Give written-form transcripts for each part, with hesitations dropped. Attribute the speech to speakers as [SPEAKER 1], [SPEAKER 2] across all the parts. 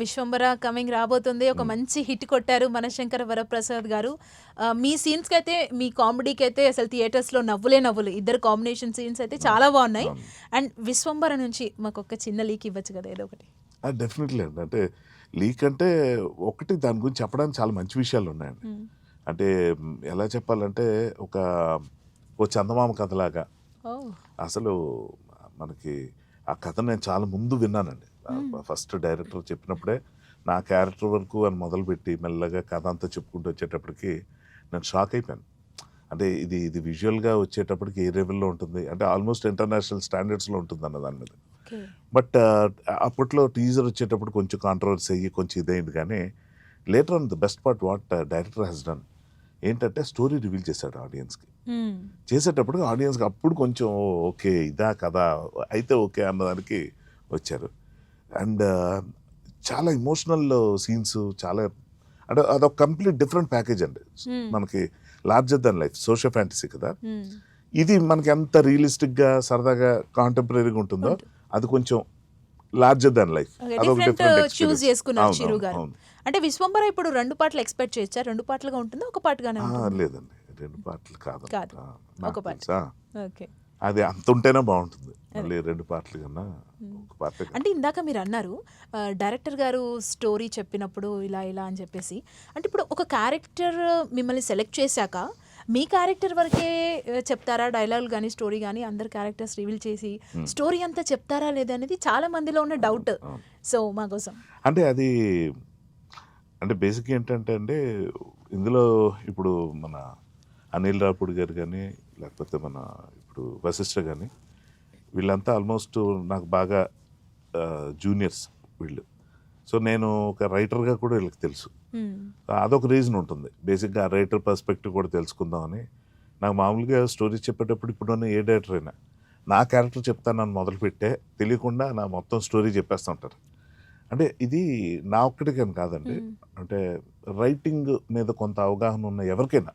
[SPEAKER 1] Vishwambhara coming రాబోతుంది. ఒక మంచి హిట్ కొట్టారు మనశంకర వరప్రసాద్ గారు. మీ సీన్స్‌కి అయితే మీ కామెడీకి అయితే అసలు థియేటర్స్‌లో నవ్వులే నవ్వులు. ఇద్దరు కాంబినేషన్ సీన్స్ అయితే చాలా బాగున్నాయి. అండ్ విశ్వంబర నుంచి మాకు ఒక చిన్న లీక్ ఇవ్వచ్చు కదా ఏదో ఒకటి.
[SPEAKER 2] డెఫినెట్లీ అండి. అంటే లీక్ అంటే ఒకటి దాని గురించి చెప్పడానికి చాలా మంచి విషయాలు ఉన్నాయండి. అంటే ఎలా చెప్పాలంటే ఓ చందమామ కథలాగా
[SPEAKER 1] ఓహ్!
[SPEAKER 2] అసలు మనకి ఆ కథ నేను చాలా ముందు విన్నానండి. ఫస్ట్ డైరెక్టర్ చెప్పినప్పుడే నా క్యారెక్టర్ వరకు అని మొదలుపెట్టి మెల్లగా కథ అంతా చెప్పుకుంటూ వచ్చేటప్పటికి నేను షాక్ అయిపోయాను. అంటే ఇది విజువల్గా వచ్చేటప్పటికి ఏ లెవెల్లో ఉంటుంది అంటే ఆల్మోస్ట్ ఇంటర్నేషనల్ స్టాండర్డ్స్లో ఉంటుంది అన్న దాని మీద.
[SPEAKER 1] ఓకే.
[SPEAKER 2] బట్ అప్పట్లో టీజర్ వచ్చేటప్పుడు కొంచెం కాంట్రవర్సీ అయ్యి కొంచెం ఇదైంది కానీ later on the best part what director has done ఏంటంటే స్టోరీ రివీల్ చేశాడు ఆడియన్స్కి. చేసేటప్పుడు ఆడియన్స్కి అప్పుడు కొంచెం ఓకే ఇదా కదా అయితే ఓకే అన్నదానికి వచ్చారు. అండ్ చాలా ఇమోషనల్ సీన్స్ చాలా అంటే అదొక కంప్లీట్ డిఫరెంట్ ప్యాకేజ్ అండి. మనకి larger than life social fantasy కదా, ఇది మనకి ఎంత రియలిస్టిక్గా సరదాగా కాంటెంపరీగా ఉంటుందో అది కొంచెం లార్జర్ దాన్ లైఫ్.
[SPEAKER 1] చూస్ చేసుకున్నారు చిరు గారు. అంటే విశ్వంబర ఇప్పుడు 2 పాటలు ఎక్స్పెక్ట్ చేయొచ్చా? 2 పాటలుగా ఉంటుందా? ఒక పాటగానే ఉంటుందా?
[SPEAKER 2] లేదండి 2 పాటలు కాదు.
[SPEAKER 1] ఒక పాట. ఓకే.
[SPEAKER 2] అది అంత ఉంటేనే బాగుంటుంది. మళ్ళీ 2 పాటలు కన్నా ఒక పాట.
[SPEAKER 1] అంటే ఇందాక మీరు అన్నారు డైరెక్టర్ గారు స్టోరీ చెప్పినప్పుడు ఇలా ఇలా అని చెప్పేసి, అంటే ఇప్పుడు ఒక క్యారెక్టర్ మిమ్మల్ని సెలెక్ట్ చేశాక మీ క్యారెక్టర్ వరకే చెప్తారా డైలాగులు కానీ స్టోరీ కానీ, అందరు క్యారెక్టర్స్ రివీల్ చేసి స్టోరీ అంతా చెప్తారా లేదా అనేది చాలా మందిలో ఉన్న డౌట్. సో మా కోసం
[SPEAKER 2] అంటే అది అంటే బేసిక్ ఏంటంటే అండి ఇందులో ఇప్పుడు మన అనిల్ రాపూడి గారు కానీ లేకపోతే మన ఇప్పుడు వశిష్ఠ కానీ వీళ్ళంతా ఆల్మోస్ట్ నాకు బాగా జూనియర్స్ వీళ్ళు. సో నేను ఒక రైటర్గా కూడా వీళ్ళకి తెలుసు. అదొక రీజన్ ఉంటుంది బేసిక్గా ఆ రైటర్ పర్స్పెక్టివ్ కూడా తెలుసుకుందామని. నాకు మామూలుగా స్టోరీస్ చెప్పేటప్పుడు ఇప్పుడున్న ఏ డైరెక్టర్ అయినా నా క్యారెక్టర్ చెప్తానని మొదలుపెట్టే తెలియకుండా నా మొత్తం స్టోరీ చెప్పేస్తూ ఉంటారు. అంటే ఇది నా ఒక్కడికని కాదండి, అంటే రైటింగ్ మీద కొంత అవగాహన ఉన్న ఎవరికైనా,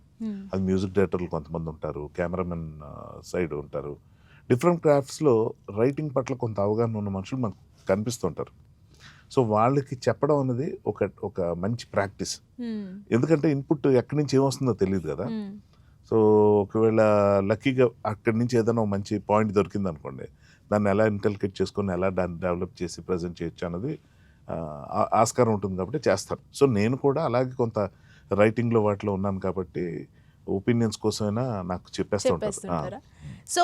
[SPEAKER 2] అది మ్యూజిక్ డైరెక్టర్లు కొంతమంది ఉంటారు, కెమెరామెన్ సైడ్ ఉంటారు, డిఫరెంట్ క్రాఫ్ట్స్లో రైటింగ్ పట్ల కొంత అవగాహన ఉన్న మనుషులు మనకు కనిపిస్తుంటారు. సో వాళ్ళకి చెప్పడం అనేది ఒక మంచి ప్రాక్టీస్. ఎందుకంటే ఇన్పుట్ ఎక్కడి నుంచి ఏమొస్తుందో తెలియదు కదా. సో ఒకవేళ లక్కీగా అక్కడి నుంచి ఏదైనా మంచి పాయింట్ దొరికింది అనుకోండి, దాన్ని ఎలా ఇంటల్కేట్ చేసుకొని ఎలా దాన్ని డెవలప్ చేసి ప్రజెంట్ చేయొచ్చు అన్నది ఆస్కారం ఉంటుంది కాబట్టి చేస్తాను. సో నేను కూడా అలాగే కొంత రైటింగ్లో వాటిలో ఉన్నాను కాబట్టి ఒపీనియన్స్ కోసమైనా నాకు చెప్పేస్తూ ఉంటారు.
[SPEAKER 1] సో